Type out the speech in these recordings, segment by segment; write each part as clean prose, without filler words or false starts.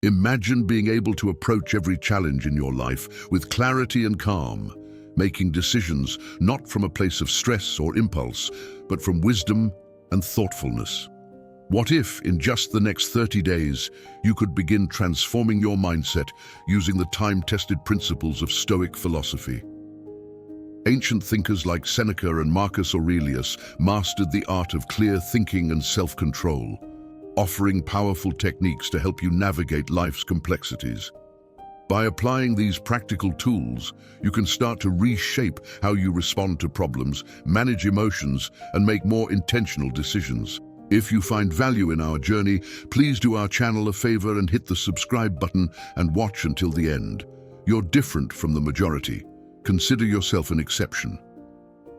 Imagine being able to approach every challenge in your life with clarity and calm, making decisions not from a place of stress or impulse, but from wisdom and thoughtfulness. What if, in just the next 30 days, you could begin transforming your mindset using the time-tested principles of Stoic philosophy? Ancient thinkers like Seneca and Marcus Aurelius mastered the art of clear thinking and self-control, offering powerful techniques to help you navigate life's complexities. By applying these practical tools, you can start to reshape how you respond to problems, manage emotions, and make more intentional decisions. If you find value in our journey, please do our channel a favor and hit the subscribe button and watch until the end. You're different from the majority. Consider yourself an exception.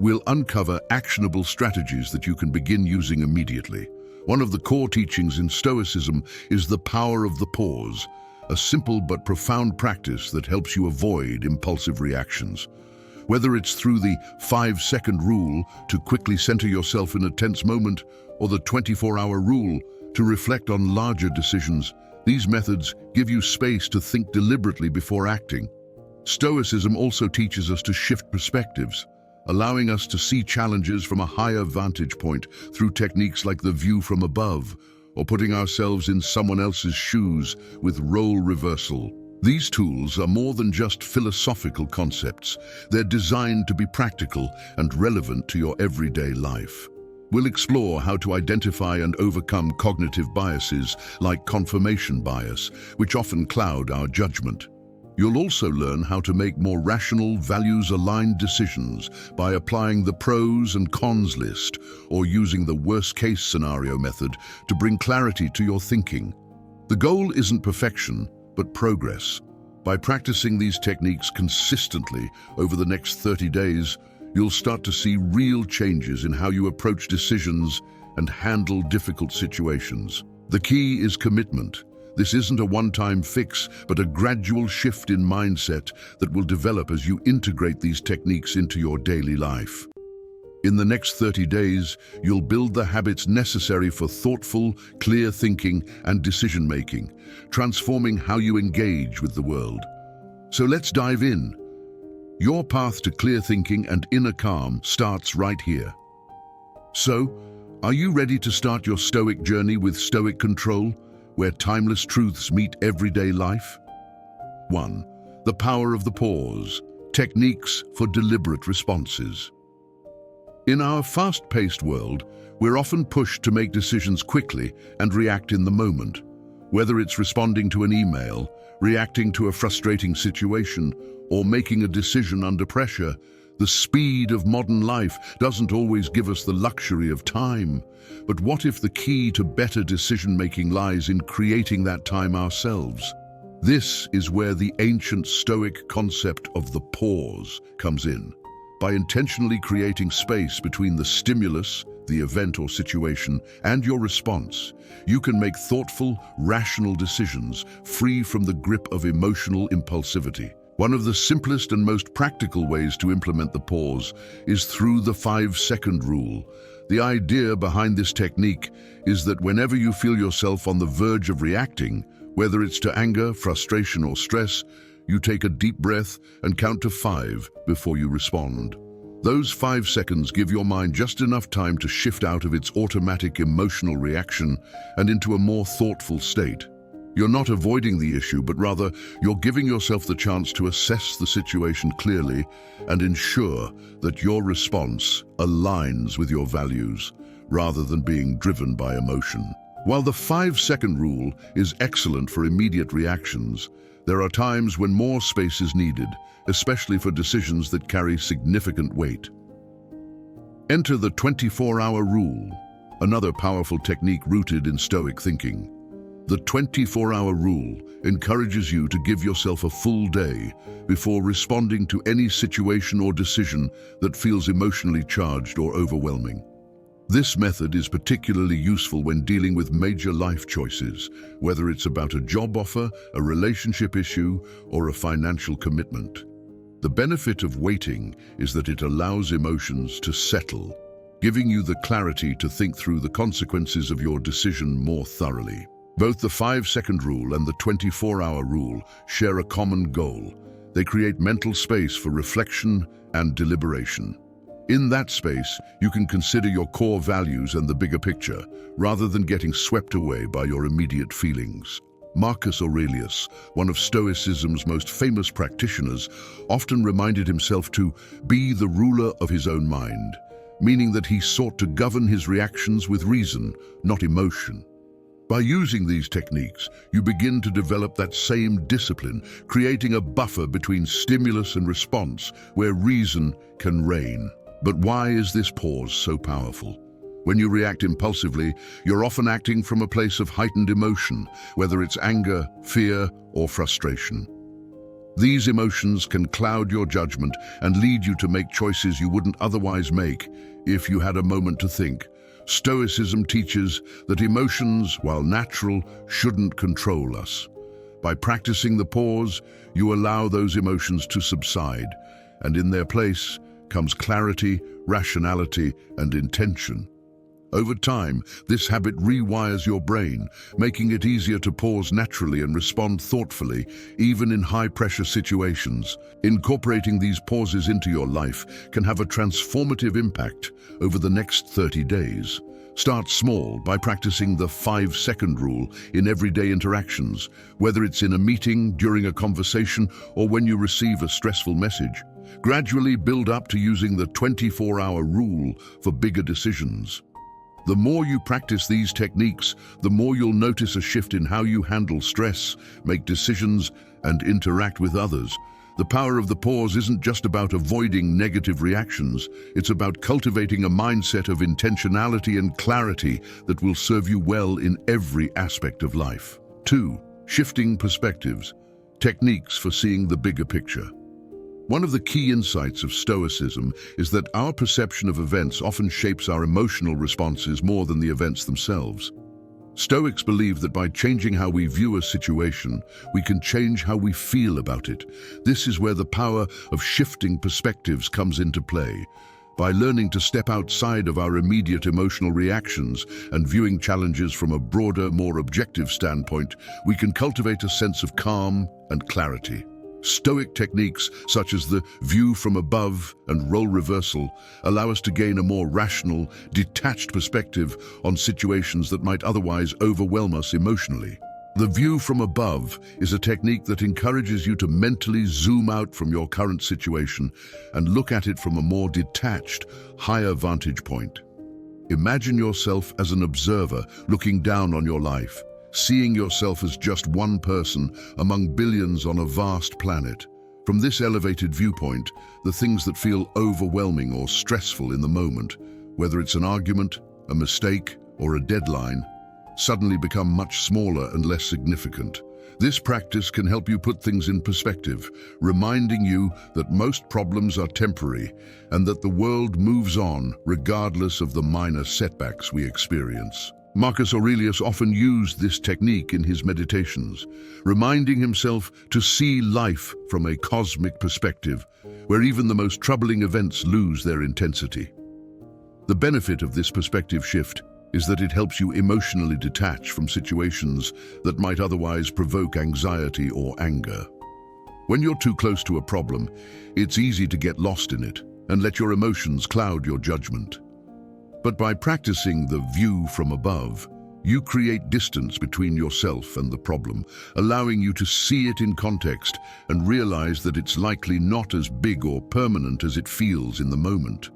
We'll uncover actionable strategies that you can begin using immediately. One of the core teachings in Stoicism is the power of the pause, a simple but profound practice that helps you avoid impulsive reactions. Whether it's through the 5-second rule to quickly center yourself in a tense moment, or the 24-hour rule to reflect on larger decisions, these methods give you space to think deliberately before acting. Stoicism also teaches us to shift perspectives, allowing us to see challenges from a higher vantage point through techniques like the view from above, or putting ourselves in someone else's shoes with role reversal. These tools are more than just philosophical concepts. They're designed to be practical and relevant to your everyday life. We'll explore how to identify and overcome cognitive biases like confirmation bias, which often cloud our judgment. You'll also learn how to make more rational, values-aligned decisions by applying the pros and cons list or using the worst-case scenario method to bring clarity to your thinking. The goal isn't perfection, but progress. By practicing these techniques consistently over the next 30 days, you'll start to see real changes in how you approach decisions and handle difficult situations. The key is commitment. This isn't a one-time fix, but a gradual shift in mindset that will develop as you integrate these techniques into your daily life. In the next 30 days, you'll build the habits necessary for thoughtful, clear thinking and decision-making, transforming how you engage with the world. So let's dive in. Your path to clear thinking and inner calm starts right here. So, are you ready to start your Stoic journey with Stoic control, where timeless truths meet everyday life? 1. The power of the pause. Techniques for deliberate responses. In our fast-paced world, we're often pushed to make decisions quickly and react in the moment. Whether it's responding to an email, reacting to a frustrating situation, or making a decision under pressure, the speed of modern life doesn't always give us the luxury of time. But what if the key to better decision-making lies in creating that time ourselves? This is where the ancient Stoic concept of the pause comes in. By intentionally creating space between the stimulus, the event or situation, and your response, you can make thoughtful, rational decisions free from the grip of emotional impulsivity. One of the simplest and most practical ways to implement the pause is through the 5-second rule. The idea behind this technique is that whenever you feel yourself on the verge of reacting, whether it's to anger, frustration, or stress, you take a deep breath and count to 5 before you respond. Those 5 seconds give your mind just enough time to shift out of its automatic emotional reaction and into a more thoughtful state. You're not avoiding the issue, but rather you're giving yourself the chance to assess the situation clearly and ensure that your response aligns with your values, rather than being driven by emotion. While the 5-second rule is excellent for immediate reactions, there are times when more space is needed, especially for decisions that carry significant weight. Enter the 24-hour rule, another powerful technique rooted in Stoic thinking. The 24-hour rule encourages you to give yourself a full day before responding to any situation or decision that feels emotionally charged or overwhelming. This method is particularly useful when dealing with major life choices, whether it's about a job offer, a relationship issue, or a financial commitment. The benefit of waiting is that it allows emotions to settle, giving you the clarity to think through the consequences of your decision more thoroughly. Both the 5-second rule and the 24-hour rule share a common goal. They create mental space for reflection and deliberation. In that space, you can consider your core values and the bigger picture, rather than getting swept away by your immediate feelings. Marcus Aurelius, one of Stoicism's most famous practitioners, often reminded himself to be the ruler of his own mind, meaning that he sought to govern his reactions with reason, not emotion. By using these techniques, you begin to develop that same discipline, creating a buffer between stimulus and response, where reason can reign. But why is this pause so powerful? When you react impulsively, you're often acting from a place of heightened emotion, whether it's anger, fear, or frustration. These emotions can cloud your judgment and lead you to make choices you wouldn't otherwise make if you had a moment to think. Stoicism teaches that emotions, while natural, shouldn't control us. By practicing the pause, you allow those emotions to subside, and in their place comes clarity, rationality, and intention. Over time, this habit rewires your brain, making it easier to pause naturally and respond thoughtfully, even in high-pressure situations. Incorporating these pauses into your life can have a transformative impact over the next 30 days. Start small by practicing the 5-second rule in everyday interactions, whether it's in a meeting, during a conversation, or when you receive a stressful message. Gradually build up to using the 24-hour rule for bigger decisions. The more you practice these techniques, the more you'll notice a shift in how you handle stress, make decisions, and interact with others. The power of the pause isn't just about avoiding negative reactions, it's about cultivating a mindset of intentionality and clarity that will serve you well in every aspect of life. 2. Shifting perspectives. Techniques for seeing the bigger picture. One of the key insights of Stoicism is that our perception of events often shapes our emotional responses more than the events themselves. Stoics believe that by changing how we view a situation, we can change how we feel about it. This is where the power of shifting perspectives comes into play. By learning to step outside of our immediate emotional reactions and viewing challenges from a broader, more objective standpoint, we can cultivate a sense of calm and clarity. Stoic techniques such as the view from above and role reversal allow us to gain a more rational, detached perspective on situations that might otherwise overwhelm us emotionally. The view from above is a technique that encourages you to mentally zoom out from your current situation and look at it from a more detached, higher vantage point. Imagine yourself as an observer looking down on your life, seeing yourself as just one person among billions on a vast planet. From this elevated viewpoint, the things that feel overwhelming or stressful in the moment, whether it's an argument, a mistake, or a deadline, suddenly become much smaller and less significant. This practice can help you put things in perspective, reminding you that most problems are temporary and that the world moves on regardless of the minor setbacks we experience. Marcus Aurelius often used this technique in his meditations, reminding himself to see life from a cosmic perspective, where even the most troubling events lose their intensity. The benefit of this perspective shift is that it helps you emotionally detach from situations that might otherwise provoke anxiety or anger. When you're too close to a problem, it's easy to get lost in it and let your emotions cloud your judgment. But by practicing the view from above, you create distance between yourself and the problem, allowing you to see it in context and realize that it's likely not as big or permanent as it feels in the moment.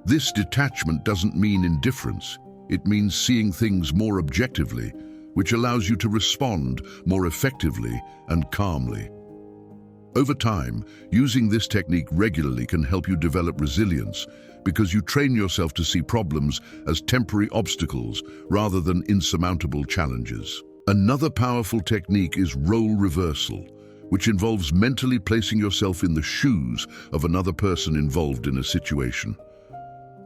This detachment doesn't mean indifference. It means seeing things more objectively, which allows you to respond more effectively and calmly. Over time, using this technique regularly can help you develop resilience because you train yourself to see problems as temporary obstacles rather than insurmountable challenges. Another powerful technique is role reversal, which involves mentally placing yourself in the shoes of another person involved in a situation.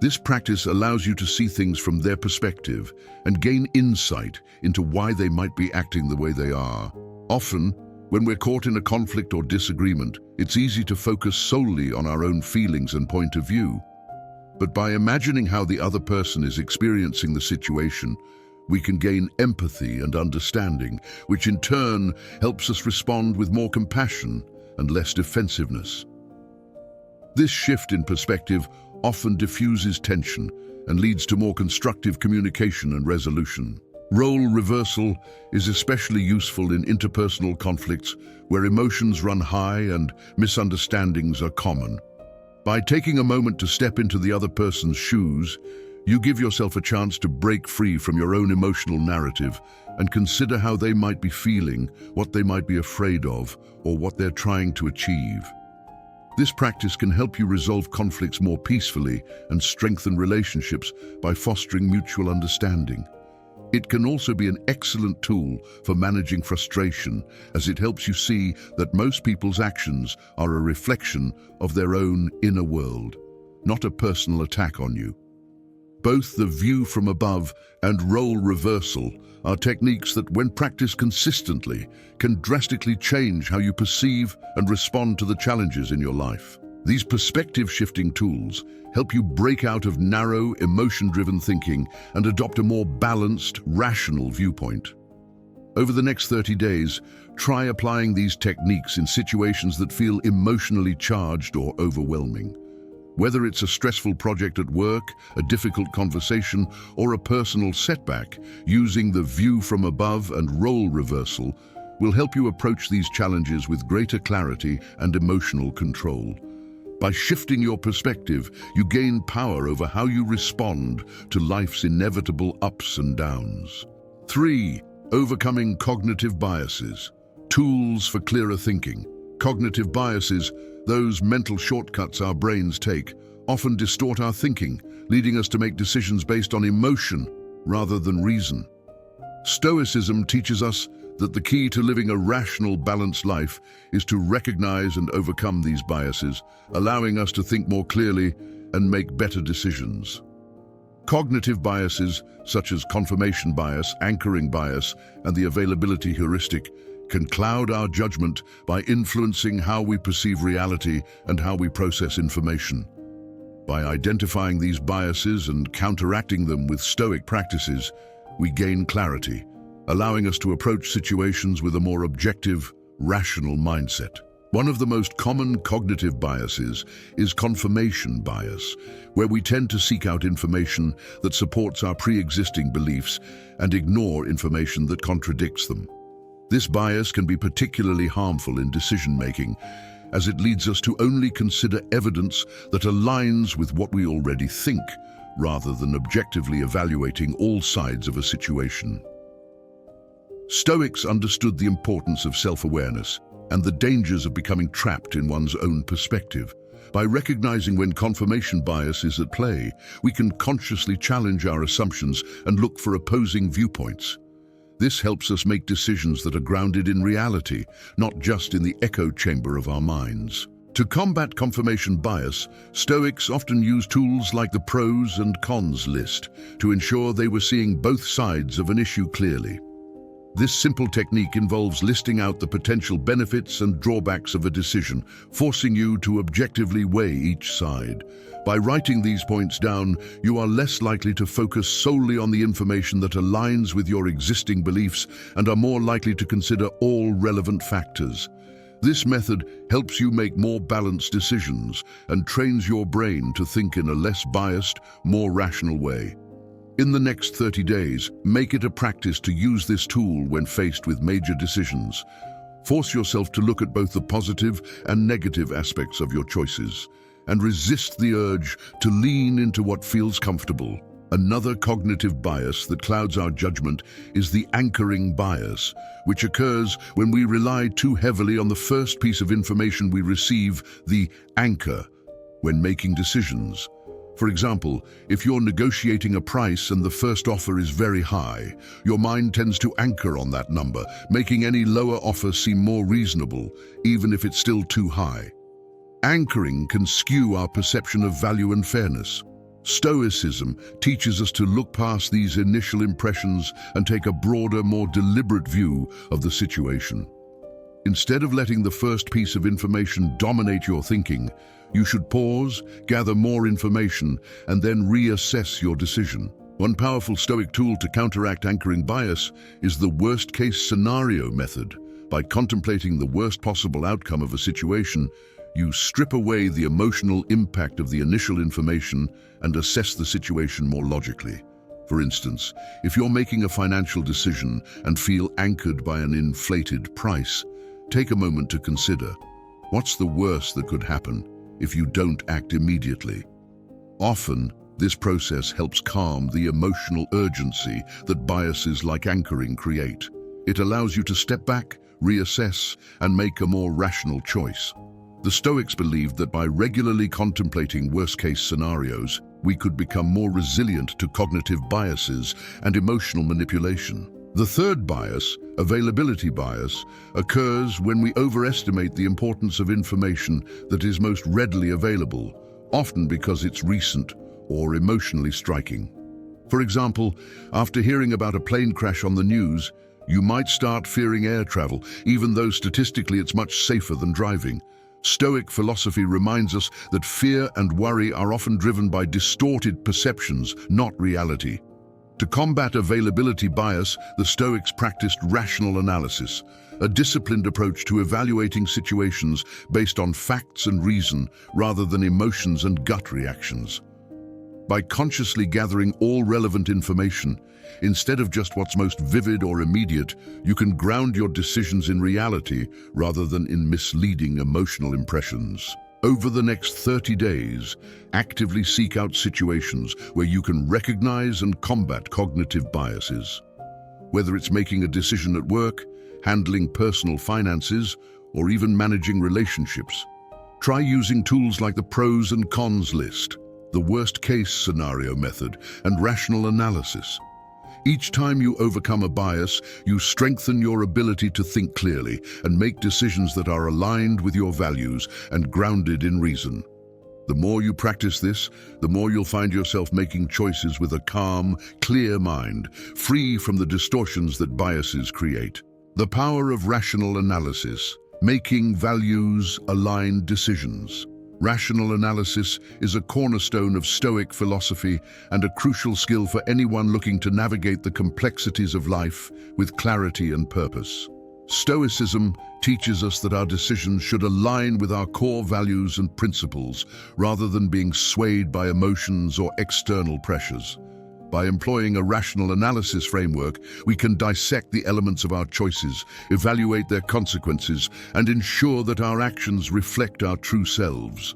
This practice allows you to see things from their perspective and gain insight into why they might be acting the way they are. Often, when we're caught in a conflict or disagreement, it's easy to focus solely on our own feelings and point of view. But by imagining how the other person is experiencing the situation, We can gain empathy and understanding, which in turn helps us respond with more compassion and less defensiveness. This shift in perspective often diffuses tension and leads to more constructive communication and resolution. Role reversal is especially useful in interpersonal conflicts where emotions run high and misunderstandings are common. By taking a moment to step into the other person's shoes, you give yourself a chance to break free from your own emotional narrative and consider how they might be feeling, what they might be afraid of, or what they're trying to achieve. This practice can help you resolve conflicts more peacefully and strengthen relationships by fostering mutual understanding. It can also be an excellent tool for managing frustration, as it helps you see that most people's actions are a reflection of their own inner world, not a personal attack on you. Both the view from above and role reversal are techniques that, when practiced consistently, can drastically change how you perceive and respond to the challenges in your life. These perspective-shifting tools help you break out of narrow, emotion-driven thinking and adopt a more balanced, rational viewpoint. Over the next 30 days, try applying these techniques in situations that feel emotionally charged or overwhelming. Whether it's a stressful project at work, a difficult conversation, or a personal setback, using the view from above and role reversal will help you approach these challenges with greater clarity and emotional control. By shifting your perspective, you gain power over how you respond to life's inevitable ups and downs. 3. Overcoming cognitive biases. Tools for clearer thinking. Cognitive biases, those mental shortcuts our brains take, often distort our thinking, leading us to make decisions based on emotion rather than reason. Stoicism teaches us that the key to living a rational, balanced life is to recognize and overcome these biases, allowing us to think more clearly and make better decisions. Cognitive biases, such as confirmation bias, anchoring bias, and the availability heuristic, can cloud our judgment by influencing how we perceive reality and how we process information. By identifying these biases and counteracting them with Stoic practices, we gain clarity, allowing us to approach situations with a more objective, rational mindset. One of the most common cognitive biases is confirmation bias, where we tend to seek out information that supports our pre-existing beliefs and ignore information that contradicts them. This bias can be particularly harmful in decision-making, as it leads us to only consider evidence that aligns with what we already think, rather than objectively evaluating all sides of a situation. Stoics understood the importance of self-awareness and the dangers of becoming trapped in one's own perspective. By recognizing when confirmation bias is at play, we can consciously challenge our assumptions and look for opposing viewpoints. This helps us make decisions that are grounded in reality, not just in the echo chamber of our minds. To combat confirmation bias, Stoics often use tools like the pros and cons list to ensure they were seeing both sides of an issue clearly. This simple technique involves listing out the potential benefits and drawbacks of a decision, forcing you to objectively weigh each side. By writing these points down, you are less likely to focus solely on the information that aligns with your existing beliefs and are more likely to consider all relevant factors. This method helps you make more balanced decisions and trains your brain to think in a less biased, more rational way. In the next 30 days, make it a practice to use this tool when faced with major decisions. Force yourself to look at both the positive and negative aspects of your choices, and resist the urge to lean into what feels comfortable. Another cognitive bias that clouds our judgment is the anchoring bias, which occurs when we rely too heavily on the first piece of information we receive, the anchor, when making decisions. For example, if you're negotiating a price and the first offer is very high, your mind tends to anchor on that number, making any lower offer seem more reasonable, even if it's still too high. Anchoring can skew our perception of value and fairness. Stoicism teaches us to look past these initial impressions and take a broader, more deliberate view of the situation. Instead of letting the first piece of information dominate your thinking, you should pause, gather more information, and then reassess your decision. One powerful Stoic tool to counteract anchoring bias is the worst-case scenario method. By contemplating the worst possible outcome of a situation, you strip away the emotional impact of the initial information and assess the situation more logically. For instance, if you're making a financial decision and feel anchored by an inflated price, take a moment to consider, what's the worst that could happen if you don't act immediately? Often, this process helps calm the emotional urgency that biases like anchoring create. It allows you to step back, reassess, and make a more rational choice. The Stoics believed that by regularly contemplating worst-case scenarios, we could become more resilient to cognitive biases and emotional manipulation. The third bias, availability bias, occurs when we overestimate the importance of information that is most readily available, often because it's recent or emotionally striking. For example, after hearing about a plane crash on the news, you might start fearing air travel, even though statistically it's much safer than driving. Stoic philosophy reminds us that fear and worry are often driven by distorted perceptions, not reality. To combat availability bias, the Stoics practiced rational analysis, a disciplined approach to evaluating situations based on facts and reason rather than emotions and gut reactions. By consciously gathering all relevant information, instead of just what's most vivid or immediate, you can ground your decisions in reality rather than in misleading emotional impressions. Over the next 30 days, actively seek out situations where you can recognize and combat cognitive biases. Whether it's making a decision at work, handling personal finances, or even managing relationships, try using tools like the pros and cons list, the worst-case scenario method, and rational analysis. Each time you overcome a bias, you strengthen your ability to think clearly and make decisions that are aligned with your values and grounded in reason. The more you practice this, the more you'll find yourself making choices with a calm, clear mind, free from the distortions that biases create. The power of rational analysis, making values-aligned decisions. Rational analysis is a cornerstone of Stoic philosophy and a crucial skill for anyone looking to navigate the complexities of life with clarity and purpose. Stoicism teaches us that our decisions should align with our core values and principles, rather than being swayed by emotions or external pressures. By employing a rational analysis framework, we can dissect the elements of our choices, evaluate their consequences, and ensure that our actions reflect our true selves.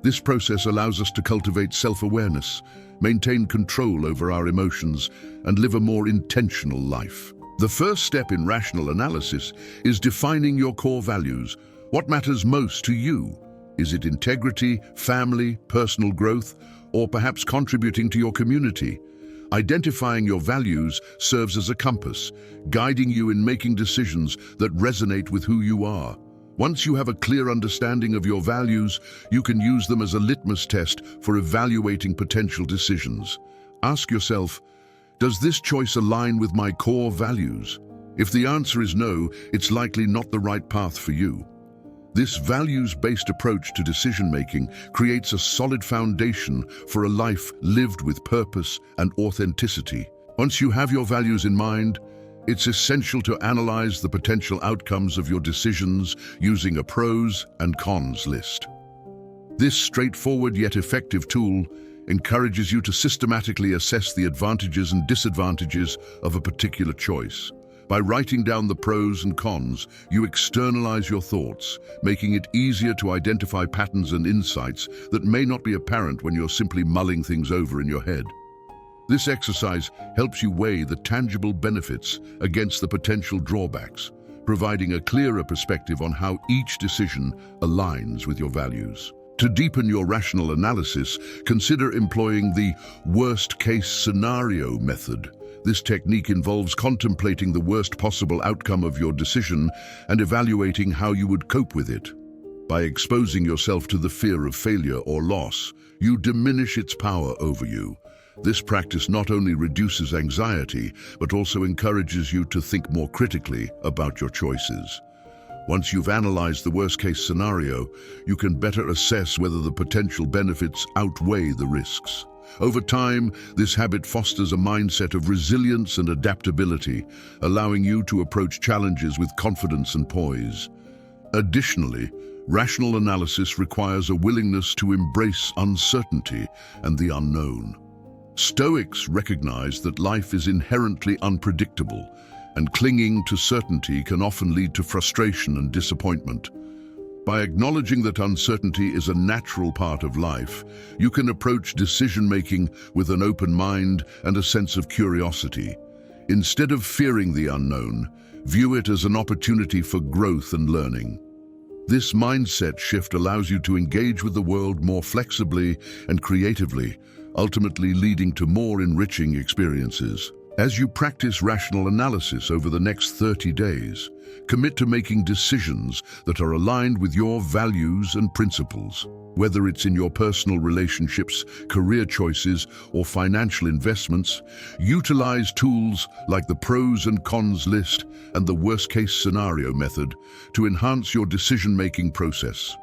This process allows us to cultivate self-awareness, maintain control over our emotions, and live a more intentional life. The first step in rational analysis is defining your core values. What matters most to you? Is it integrity, family, personal growth, or perhaps contributing to your community? Identifying your values serves as a compass, guiding you in making decisions that resonate with who you are. Once you have a clear understanding of your values, you can use them as a litmus test for evaluating potential decisions. Ask yourself, does this choice align with my core values? If the answer is no, it's likely not the right path for you. This values-based approach to decision-making creates a solid foundation for a life lived with purpose and authenticity. Once you have your values in mind, it's essential to analyze the potential outcomes of your decisions using a pros and cons list. This straightforward yet effective tool encourages you to systematically assess the advantages and disadvantages of a particular choice. By writing down the pros and cons, you externalize your thoughts, making it easier to identify patterns and insights that may not be apparent when you're simply mulling things over in your head. This exercise helps you weigh the tangible benefits against the potential drawbacks, providing a clearer perspective on how each decision aligns with your values. To deepen your rational analysis, consider employing the worst-case scenario method. This technique involves contemplating the worst possible outcome of your decision and evaluating how you would cope with it. By exposing yourself to the fear of failure or loss, you diminish its power over you. This practice not only reduces anxiety, but also encourages you to think more critically about your choices. Once you've analyzed the worst-case scenario, you can better assess whether the potential benefits outweigh the risks. Over time, this habit fosters a mindset of resilience and adaptability, allowing you to approach challenges with confidence and poise. Additionally, rational analysis requires a willingness to embrace uncertainty and the unknown. Stoics recognize that life is inherently unpredictable, and clinging to certainty can often lead to frustration and disappointment. By acknowledging that uncertainty is a natural part of life, you can approach decision-making with an open mind and a sense of curiosity. Instead of fearing the unknown, view it as an opportunity for growth and learning. This mindset shift allows you to engage with the world more flexibly and creatively, ultimately leading to more enriching experiences. As you practice rational analysis over the next 30 days, commit to making decisions that are aligned with your values and principles. Whether it's in your personal relationships, career choices, or financial investments, utilize tools like the pros and cons list and the worst-case scenario method to enhance your decision-making process.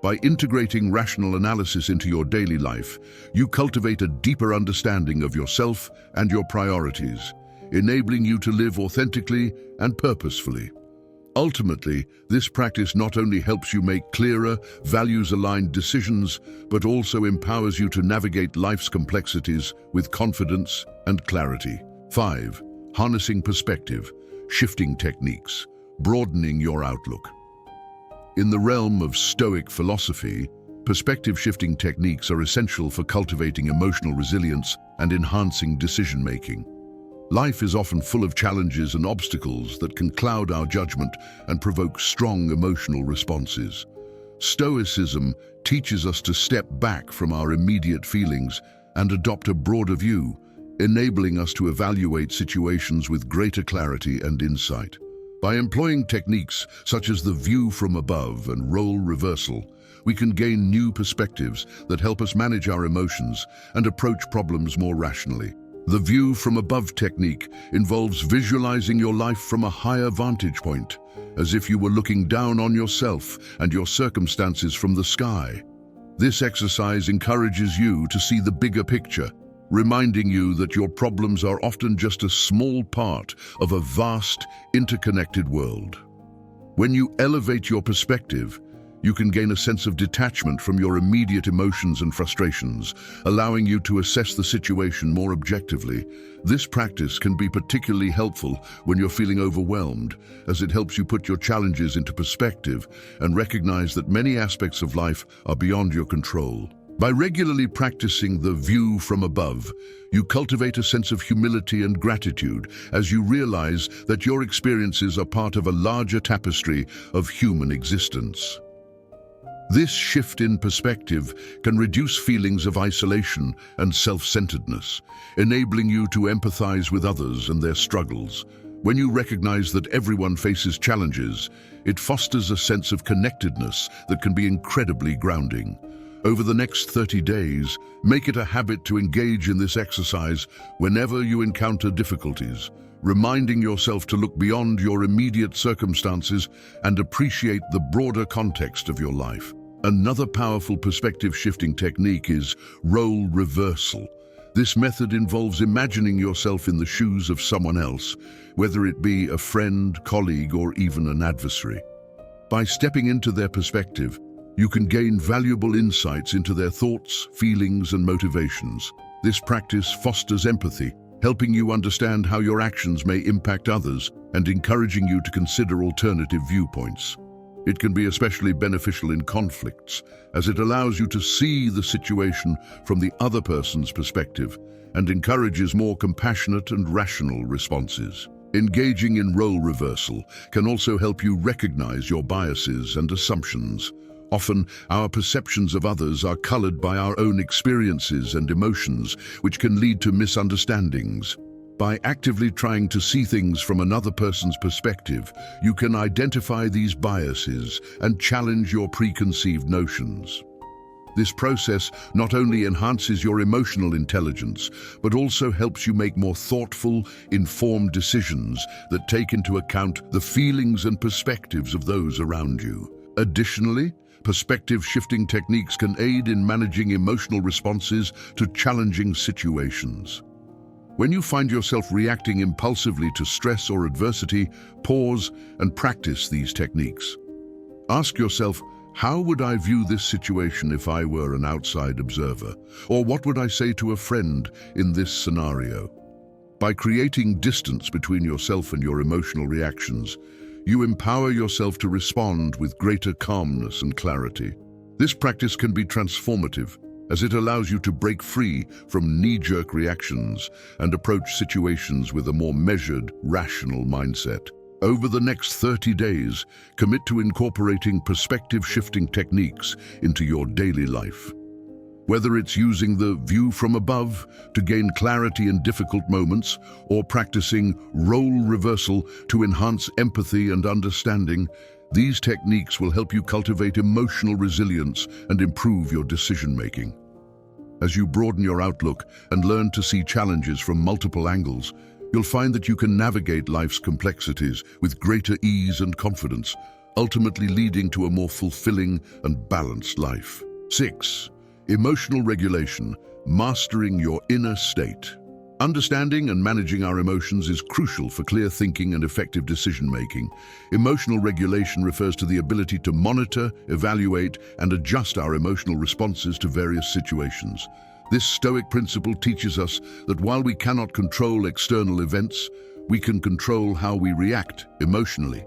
By integrating rational analysis into your daily life, you cultivate a deeper understanding of yourself and your priorities, enabling you to live authentically and purposefully. Ultimately, this practice not only helps you make clearer, values-aligned decisions, but also empowers you to navigate life's complexities with confidence and clarity. 5. Harnessing perspective, shifting techniques, broadening your outlook. In the realm of Stoic philosophy, perspective-shifting techniques are essential for cultivating emotional resilience and enhancing decision-making. Life is often full of challenges and obstacles that can cloud our judgment and provoke strong emotional responses. Stoicism teaches us to step back from our immediate feelings and adopt a broader view, enabling us to evaluate situations with greater clarity and insight. By employing techniques such as the view from above and role reversal, we can gain new perspectives that help us manage our emotions and approach problems more rationally. The view from above technique involves visualizing your life from a higher vantage point, as if you were looking down on yourself and your circumstances from the sky. This exercise encourages you to see the bigger picture, reminding you that your problems are often just a small part of a vast, interconnected world. When you elevate your perspective, you can gain a sense of detachment from your immediate emotions and frustrations, allowing you to assess the situation more objectively. This practice can be particularly helpful when you're feeling overwhelmed, as it helps you put your challenges into perspective and recognize that many aspects of life are beyond your control. By regularly practicing the view from above, you cultivate a sense of humility and gratitude as you realize that your experiences are part of a larger tapestry of human existence. This shift in perspective can reduce feelings of isolation and self-centeredness, enabling you to empathize with others and their struggles. When you recognize that everyone faces challenges, it fosters a sense of connectedness that can be incredibly grounding. Over the next 30 days, make it a habit to engage in this exercise whenever you encounter difficulties, reminding yourself to look beyond your immediate circumstances and appreciate the broader context of your life. Another powerful perspective-shifting technique is role reversal. This method involves imagining yourself in the shoes of someone else, whether it be a friend, colleague, or even an adversary. By stepping into their perspective, you can gain valuable insights into their thoughts, feelings, and motivations. This practice fosters empathy, helping you understand how your actions may impact others and encouraging you to consider alternative viewpoints. It can be especially beneficial in conflicts, as it allows you to see the situation from the other person's perspective and encourages more compassionate and rational responses. Engaging in role reversal can also help you recognize your biases and assumptions. Often, our perceptions of others are colored by our own experiences and emotions, which can lead to misunderstandings. By actively trying to see things from another person's perspective, you can identify these biases and challenge your preconceived notions. This process not only enhances your emotional intelligence, but also helps you make more thoughtful, informed decisions that take into account the feelings and perspectives of those around you. Additionally, perspective-shifting techniques can aid in managing emotional responses to challenging situations. When you find yourself reacting impulsively to stress or adversity, pause and practice these techniques. Ask yourself, how would I view this situation if I were an outside observer? Or what would I say to a friend in this scenario? By creating distance between yourself and your emotional reactions, you empower yourself to respond with greater calmness and clarity. This practice can be transformative, as it allows you to break free from knee-jerk reactions and approach situations with a more measured, rational mindset. Over the next 30 days, commit to incorporating perspective-shifting techniques into your daily life. Whether it's using the view from above to gain clarity in difficult moments, or practicing role reversal to enhance empathy and understanding, these techniques will help you cultivate emotional resilience and improve your decision-making. As you broaden your outlook and learn to see challenges from multiple angles, you'll find that you can navigate life's complexities with greater ease and confidence, ultimately leading to a more fulfilling and balanced life. 6. Emotional regulation, mastering your inner state. Understanding and managing our emotions is crucial for clear thinking and effective decision-making. Emotional regulation refers to the ability to monitor, evaluate, and adjust our emotional responses to various situations. This Stoic principle teaches us that while we cannot control external events, we can control how we react emotionally.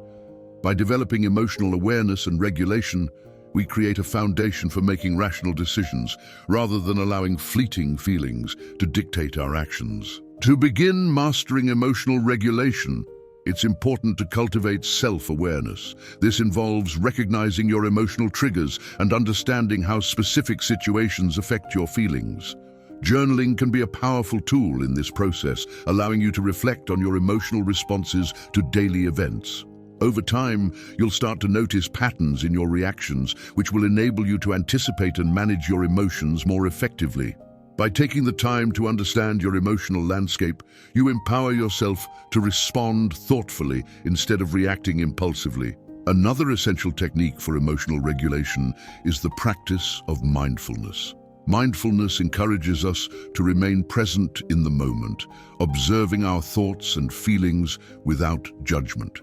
By developing emotional awareness and regulation, we create a foundation for making rational decisions rather than allowing fleeting feelings to dictate our actions. To begin mastering emotional regulation, it's important to cultivate self-awareness. This involves recognizing your emotional triggers and understanding how specific situations affect your feelings. Journaling can be a powerful tool in this process, allowing you to reflect on your emotional responses to daily events. Over time, you'll start to notice patterns in your reactions, which will enable you to anticipate and manage your emotions more effectively. By taking the time to understand your emotional landscape, you empower yourself to respond thoughtfully instead of reacting impulsively. Another essential technique for emotional regulation is the practice of mindfulness. Mindfulness encourages us to remain present in the moment, observing our thoughts and feelings without judgment.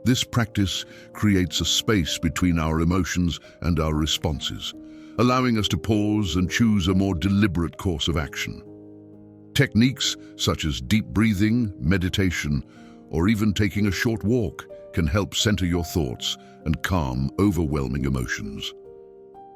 This practice creates a space between our emotions and our responses, allowing us to pause and choose a more deliberate course of action. Techniques such as deep breathing, meditation, or even taking a short walk can help center your thoughts and calm overwhelming emotions.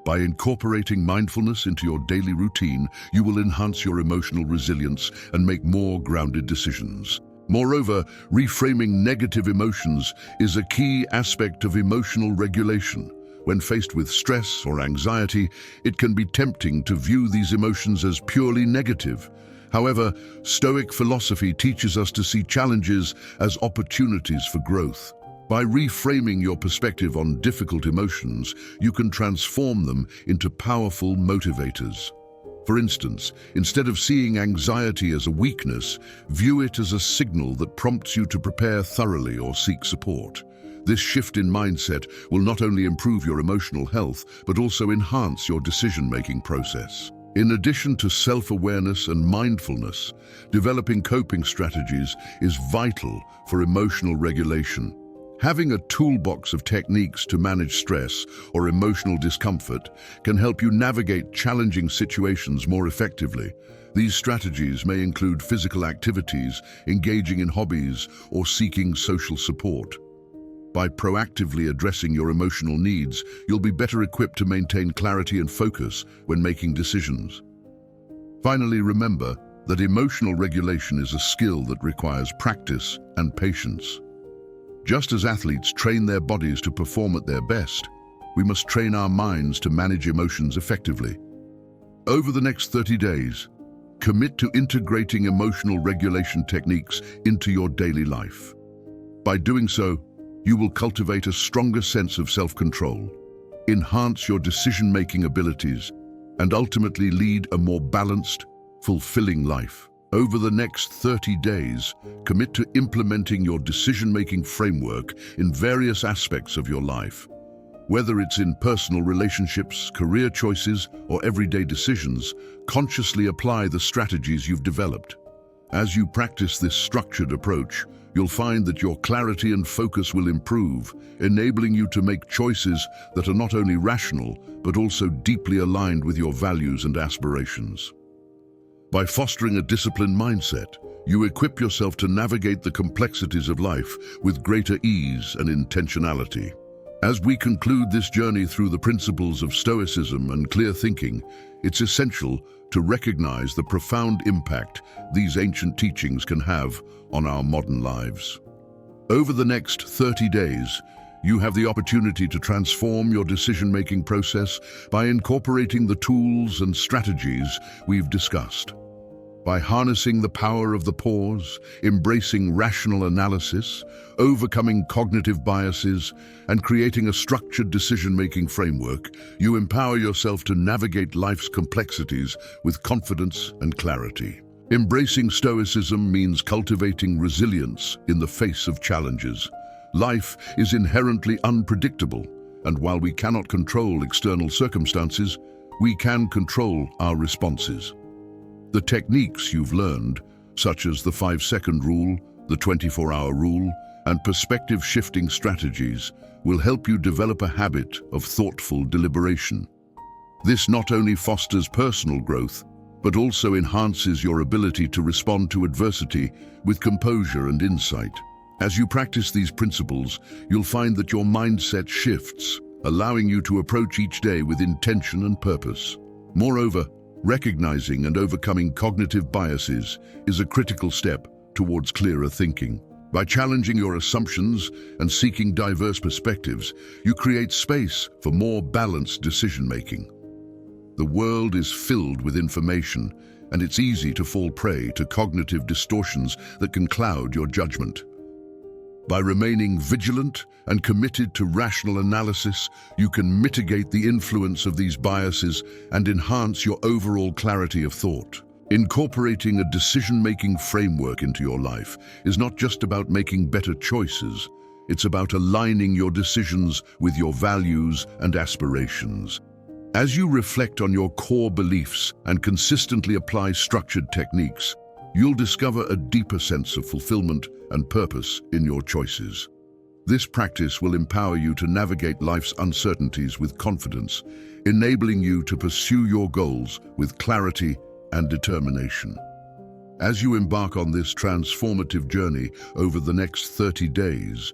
By incorporating mindfulness into your daily routine, you will enhance your emotional resilience and make more grounded decisions. Moreover, reframing negative emotions is a key aspect of emotional regulation. When faced with stress or anxiety, it can be tempting to view these emotions as purely negative. However, Stoic philosophy teaches us to see challenges as opportunities for growth. By reframing your perspective on difficult emotions, you can transform them into powerful motivators. For instance, instead of seeing anxiety as a weakness, view it as a signal that prompts you to prepare thoroughly or seek support. This shift in mindset will not only improve your emotional health, but also enhance your decision-making process. In addition to self-awareness and mindfulness, developing coping strategies is vital for emotional regulation. Having a toolbox of techniques to manage stress or emotional discomfort can help you navigate challenging situations more effectively. These strategies may include physical activities, engaging in hobbies, or seeking social support. By proactively addressing your emotional needs, you'll be better equipped to maintain clarity and focus when making decisions. Finally, remember that emotional regulation is a skill that requires practice and patience. Just as athletes train their bodies to perform at their best, we must train our minds to manage emotions effectively. Over the next 30 days, commit to integrating emotional regulation techniques into your daily life. By doing so, you will cultivate a stronger sense of self-control, enhance your decision-making abilities, and ultimately lead a more balanced, fulfilling life. Over the next 30 days, commit to implementing your decision-making framework in various aspects of your life. Whether it's in personal relationships, career choices, or everyday decisions, consciously apply the strategies you've developed. As you practice this structured approach, you'll find that your clarity and focus will improve, enabling you to make choices that are not only rational, but also deeply aligned with your values and aspirations. By fostering a disciplined mindset, you equip yourself to navigate the complexities of life with greater ease and intentionality. As we conclude this journey through the principles of Stoicism and clear thinking, it's essential to recognize the profound impact these ancient teachings can have on our modern lives. Over the next 30 days, you have the opportunity to transform your decision-making process by incorporating the tools and strategies we've discussed. By harnessing the power of the pause, embracing rational analysis, overcoming cognitive biases, and creating a structured decision-making framework, you empower yourself to navigate life's complexities with confidence and clarity. Embracing Stoicism means cultivating resilience in the face of challenges. Life is inherently unpredictable, and while we cannot control external circumstances, we can control our responses. The techniques you've learned, such as the 5-second rule, the 24-hour rule, and perspective-shifting strategies, will help you develop a habit of thoughtful deliberation. This not only fosters personal growth, but also enhances your ability to respond to adversity with composure and insight. As you practice these principles, you'll find that your mindset shifts, allowing you to approach each day with intention and purpose. Moreover, recognizing and overcoming cognitive biases is a critical step towards clearer thinking. By challenging your assumptions and seeking diverse perspectives, you create space for more balanced decision-making. The world is filled with information, and it's easy to fall prey to cognitive distortions that can cloud your judgment. By remaining vigilant and committed to rational analysis, you can mitigate the influence of these biases and enhance your overall clarity of thought. Incorporating a decision-making framework into your life is not just about making better choices, it's about aligning your decisions with your values and aspirations. As you reflect on your core beliefs and consistently apply structured techniques, you'll discover a deeper sense of fulfillment and purpose in your choices. This practice will empower you to navigate life's uncertainties with confidence, enabling you to pursue your goals with clarity and determination. As you embark on this transformative journey over the next 30 days,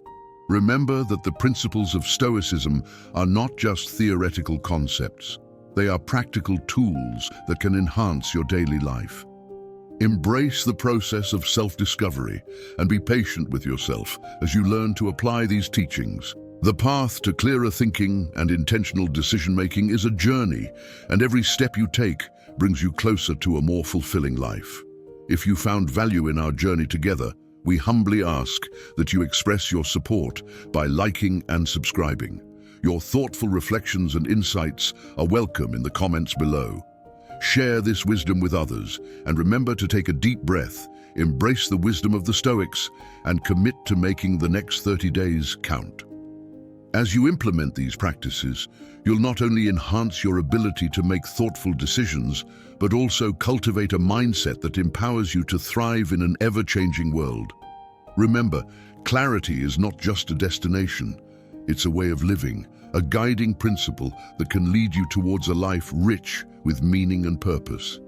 remember that the principles of Stoicism are not just theoretical concepts. They are practical tools that can enhance your daily life. Embrace the process of self-discovery and be patient with yourself as you learn to apply these teachings. The path to clearer thinking and intentional decision-making is a journey, and every step you take brings you closer to a more fulfilling life. If you found value in our journey together, we humbly ask that you express your support by liking and subscribing. Your thoughtful reflections and insights are welcome in the comments below. Share this wisdom with others, and remember to take a deep breath, embrace the wisdom of the Stoics, and commit to making the next 30 days count. As you implement these practices, you'll not only enhance your ability to make thoughtful decisions, but also cultivate a mindset that empowers you to thrive in an ever-changing world. Remember, clarity is not just a destination, it's a way of living, a guiding principle that can lead you towards a life rich with meaning and purpose.